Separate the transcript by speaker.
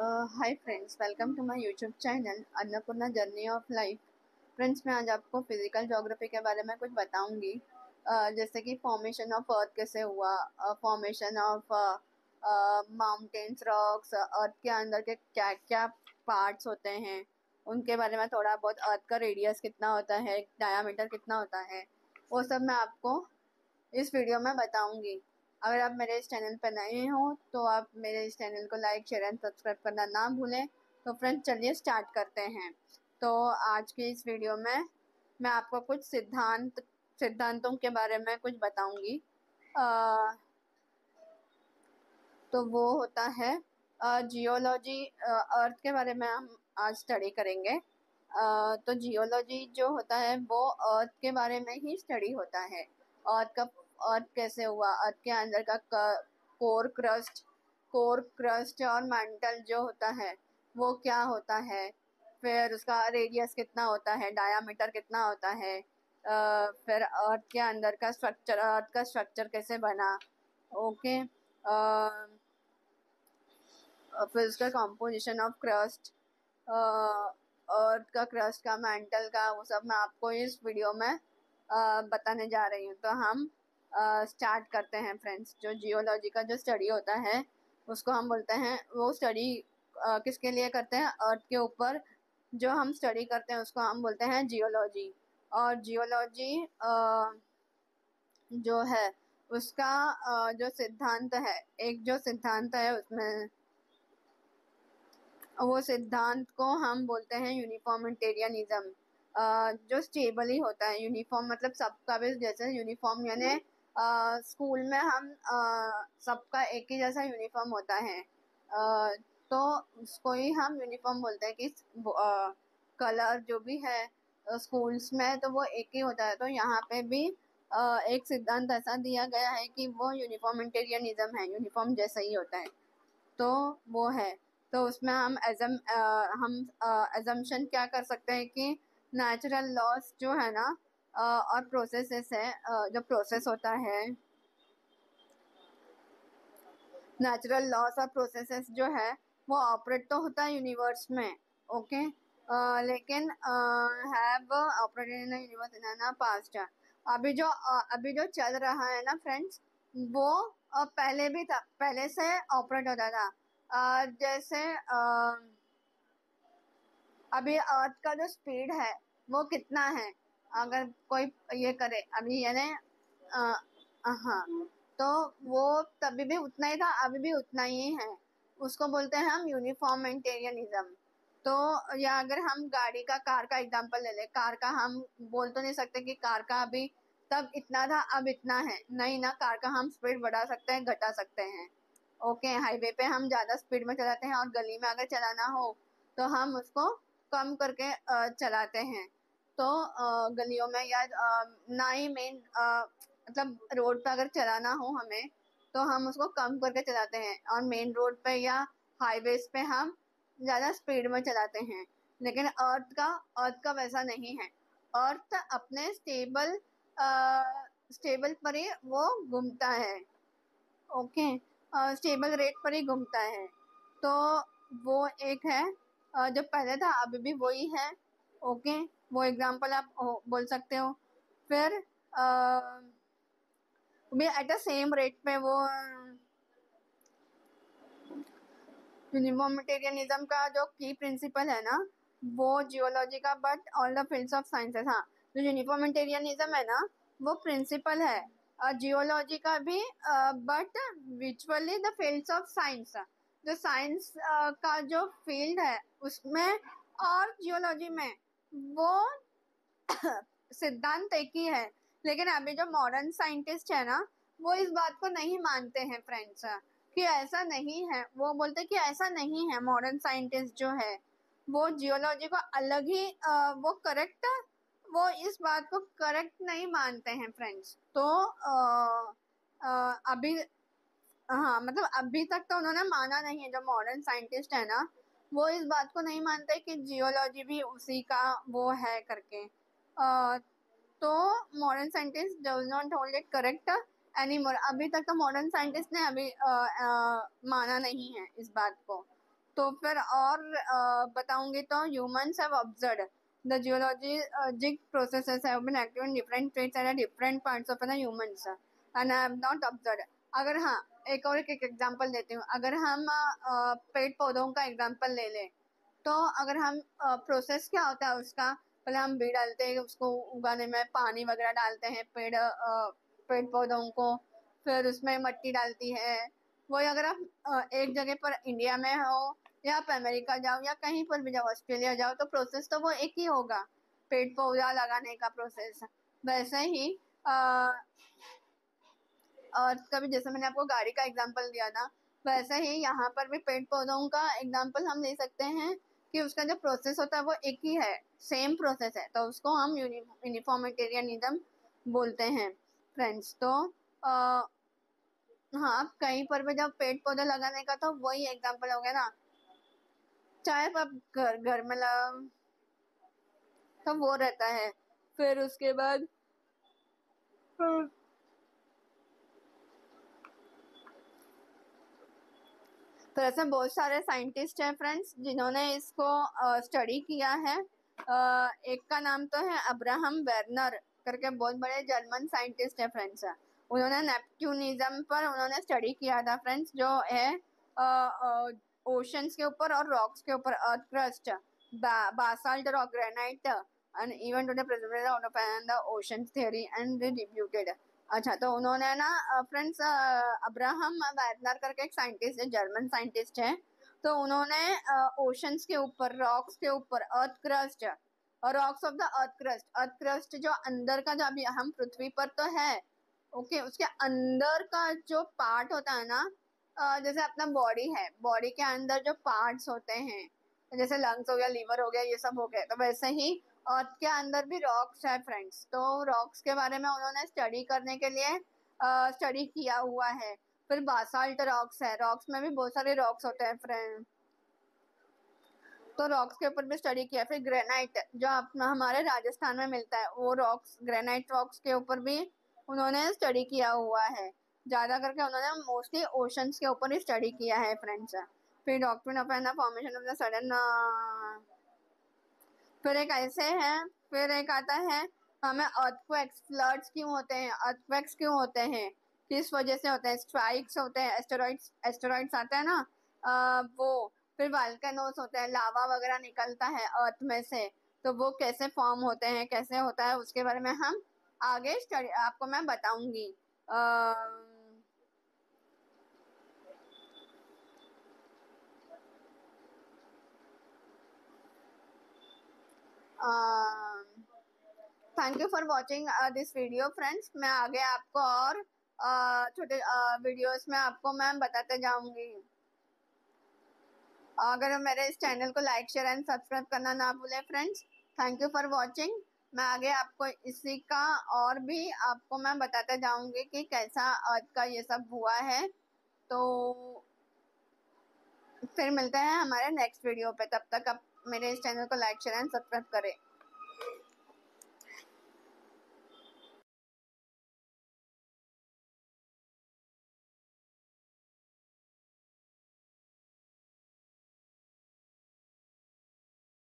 Speaker 1: Hi friends, welcome to my YouTube channel Annapurna journey of life. Friends, मैं आज आपको physical geography के बारे में कुछ बताऊंगी। जैसे कि फॉर्मेशन ऑफ अर्थ कैसे हुआ, फॉर्मेशन ऑफ माउंटेन्स, रॉक्स, अर्थ के अंदर के क्या क्या पार्ट्स होते हैं उनके बारे में थोड़ा बहुत, अर्थ का रेडियस कितना होता है, डायामीटर कितना होता है, वो सब मैं आपको इस वीडियो में बताऊंगी। अगर आप मेरे इस चैनल पर नए हो तो आप मेरे इस चैनल को लाइक, शेयर एंड सब्सक्राइब करना ना भूलें। तो फ्रेंड्स, चलिए स्टार्ट करते हैं। तो आज की इस वीडियो में मैं आपको कुछ सिद्धांतों के बारे में कुछ बताऊंगी। तो वो होता है जियोलॉजी। अर्थ के बारे में हम आज स्टडी करेंगे। तो जियोलॉजी जो होता है वो अर्थ के बारे में ही स्टडी होता है। अर्थ का अर्थ कैसे हुआ, अर्थ के अंदर का कोर क्रस्ट और मैंटल जो होता है वो क्या होता है, फिर उसका रेडियस कितना होता है, डायामीटर कितना होता है, फिर अर्थ का स्ट्रक्चर कैसे बना। ओके। फिर उसका कॉम्पोजिशन ऑफ क्रस्ट, अर्थ का क्रस्ट का, मेंटल का, वो सब मैं आपको इस वीडियो में बताने जा रही हूँ। तो हम स्टार्ट करते हैं फ्रेंड्स। जो जियोलॉजी का जो स्टडी होता है उसको हम बोलते हैं, वो स्टडी किसके लिए करते हैं, अर्थ के ऊपर जो हम स्टडी करते हैं उसको हम बोलते हैं जियोलॉजी। और जियोलॉजी जो है उसका जो सिद्धांत है, एक जो सिद्धांत है उसमें, वो सिद्धांत को हम बोलते हैं यूनिफॉर्मिटेरियनिज्म। जो स्टेबल ही होता है, यूनिफॉर्म मतलब सबका भी जैसे यूनिफॉर्म, यानी स्कूल में हम सबका एक ही जैसा यूनिफॉर्म होता है। तो उसको ही हम यूनिफॉर्म बोलते हैं कि कलर जो भी है स्कूल्स में तो वो एक ही होता है। तो यहाँ पे भी एक सिद्धांत ऐसा दिया गया है कि वो यूनिफॉर्मिटेरियनिज्म है, यूनिफॉर्म जैसा ही होता है। तो वो है। तो उसमें हम एजम्पशन क्या कर सकते हैं कि नेचुरल लॉस जो है ना, और प्रोसेसेस है, जो प्रोसेस होता है, नेचुरल लॉस और प्रोसेसेस जो है वो ऑपरेट तो होता है यूनिवर्स में। ओके। लेकिन have operated in universe in past. अभी जो चल रहा है ना फ्रेंड्स, वो पहले भी था, पहले से ऑपरेट होता था। जैसे अभी अर्थ का जो स्पीड है वो कितना है, अगर कोई ये करे अभी, यानी हाँ, तो वो तभी भी उतना ही था, अभी भी उतना ही है। उसको बोलते हैं हम यूनिफॉर्मेंटेरियनिज्म। तो या अगर हम कार का एग्जांपल ले ले, कार का हम बोल तो नहीं सकते कि कार का अभी तब इतना था अब इतना है, नहीं ना, कार का हम स्पीड बढ़ा सकते हैं, घटा सकते हैं। ओके। हाईवे पे हम ज्यादा स्पीड में चलाते हैं और गली में अगर चलाना हो तो हम उसको कम करके चलाते हैं। तो गलियों में या ना ही मेन मतलब रोड पे अगर चलाना हो हमें तो हम उसको कम करके चलाते हैं, और मेन रोड पे या हाईवेज पे हम ज्यादा स्पीड में चलाते हैं। लेकिन अर्थ का वैसा नहीं है। अर्थ अपने स्टेबल पर ही वो घूमता है। ओके। स्टेबल रेट पर ही घूमता है। तो वो एक है, जो पहले था अभी भी वही है। ओके। वो एग्जांपल आप बोल सकते हो। फिर भी एट अ सेम रेट पे वो यूनिफॉर्मिटेरियनिज्म का जो की प्रिंसिपल है ना, वो जियोलॉजी का, but all the fields of sciences. हाँ, जो यूनिफॉर्मिटेरियनिज्म है ना वो प्रिंसिपल है जियोलॉजी का भी, but visually the fields of science, जो साइंस का जो फील्ड है उसमें और जियोलॉजी में वो सिद्धांत एक ही है। लेकिन अभी जो मॉडर्न साइंटिस्ट है ना वो इस बात को नहीं मानते हैं फ्रेंड्स, कि ऐसा नहीं है। वो बोलते हैं कि ऐसा नहीं है, मॉडर्न साइंटिस्ट जो है वो जियोलॉजी को अलग ही वो इस बात को करेक्ट नहीं मानते हैं फ्रेंड्स। तो अभी, हाँ मतलब अभी तक तो उन्होंने माना नहीं है, जो मॉडर्न साइंटिस्ट है ना वो इस बात को नहीं मानते कि जियोलॉजी भी उसी का वो है करके। तो modern scientist does not hold it correct anymore. अभी तक तो मॉडर्न साइंटिस्ट ने अभी माना नहीं है इस बात को। तो फिर और बताऊंगी तो humans have observed the geologic processes have been active in different traits and different parts of the humans and I have not observed. अगर हाँ, एक एग्जांपल देती हूँ। अगर हम पेड़ पौधों का एग्जांपल ले लें, तो अगर हम प्रोसेस क्या होता है उसका, पहले हम बीज डालते हैं, उसको उगाने में पानी वगैरह डालते हैं पेड़ पौधों को, फिर उसमें मिट्टी डालती है। वही अगर आप एक जगह पर इंडिया में हो या आप अमेरिका जाओ या कहीं पर भी जाओ, ऑस्ट्रेलिया जाओ, तो प्रोसेस तो वो एक ही होगा, पेड़ पौधा लगाने का प्रोसेस। वैसे ही और कभी जैसे मैंने आपको गाड़ी का एग्जांपल दिया था, वैसे ही यहाँ पर भी पेड़ पौधों का एग्जांपल हम ले सकते हैं कि उसका जो प्रोसेस होता है वो एक ही है, सेम प्रोसेस है, तो उसको हम यूनिफॉर्मिटेरियनिज्म बोलते हैं फ्रेंड्स। तो हाँ, आप कहीं पर भी जब पेड़ पौधे लगाने का, तो वही एग्जांपल हो गया ना, चाहे आप घर घर में लगा, तो वो रहता है। फिर उसके बाद तो ऐसे बहुत सारे साइंटिस्ट हैं फ्रेंड्स जिन्होंने इसको स्टडी किया है। एक का नाम तो है अब्राहम वेर्नर करके, बहुत बड़े जर्मन साइंटिस्ट है फ्रेंड्स। उन्होंने नेपट्यूनिज्म पर उन्होंने स्टडी किया था फ्रेंड्स, जो है ओशंस के ऊपर और रॉक्स के ऊपर, earth crust, basalt rock, granite and even today presented the ocean theory and debuted. अच्छा, तो उन्होंने ना फ्रेंड्स, अब्राहम वार्नर करके एक साइंटिस्ट है, जर्मन साइंटिस्ट है। तो उन्होंने ओशंस के ऊपर, रॉक्स के ऊपर, अर्थ क्रस्ट और rocks of the earth crust जो अंदर का, जो अभी हम पृथ्वी पर तो है, ओके, उसके अंदर का जो पार्ट होता है ना, जैसे अपना बॉडी है, बॉडी के अंदर जो पार्ट्स होते हैं, जैसे लंग्स हो गया, लीवर हो गया, ये सब हो गया, तो वैसे ही अर्थ के अंदर भी रॉक्स है फ्रेंड्स। तो रॉक्स के बारे में उन्होंने स्टडी करने के लिए स्टडी किया हुआ है। फिर बासाल्ट रॉक्स है, रॉक्स में भी बहुत सारे रॉक्स होते हैं फ्रेंड, तो रॉक्स के ऊपर भी स्टडी किया। फिर ग्रेनाइट जो अपना हमारे राजस्थान में मिलता है, वो रॉक्स, ग्रेनाइट रॉक्स के ऊपर भी उन्होंने स्टडी किया हुआ है। ज्यादा करके उन्होंने मोस्टली ओशंस के ऊपर ही स्टडी किया है फ्रेंड्स। फिर doctrine of the formation of the sudden, फिर एक ऐसे है, फिर एक आता है हमें अर्थक्वेक्स, फ्लड्स क्यों होते हैं, अर्थक्वेक्स क्यों होते हैं, किस वजह से होते हैं, स्ट्राइक्स होते हैं, एस्टेरॉइड्स आते हैं ना, वो, फिर वोल्केनोस होते हैं, लावा वगैरह निकलता है अर्थ में से, तो वो कैसे फॉर्म होते हैं, कैसे होता है, उसके बारे में हम आगे स्टडी आपको मैं बताऊंगी। Thank you for watching this video friends. मैं आगे आपको और छोटे वीडियोस में आपको मैं बताते जाऊंगी। अगर मेरे इस चैनल को लाइक, शेयर एंड सब्सक्राइब करना ना भूलें friends. Thank you for watching. मैं आगे आपको इसी का और भी आपको मैं बताते जाऊंगी कि कैसा अर्थ का ये सब हुआ है। तो फिर मिलते हैं हमारे नेक्स्ट वीडियो पे, तब तक आप मेरे इस चैनल को लाइक, शेयर एंड सब्सक्राइब करें।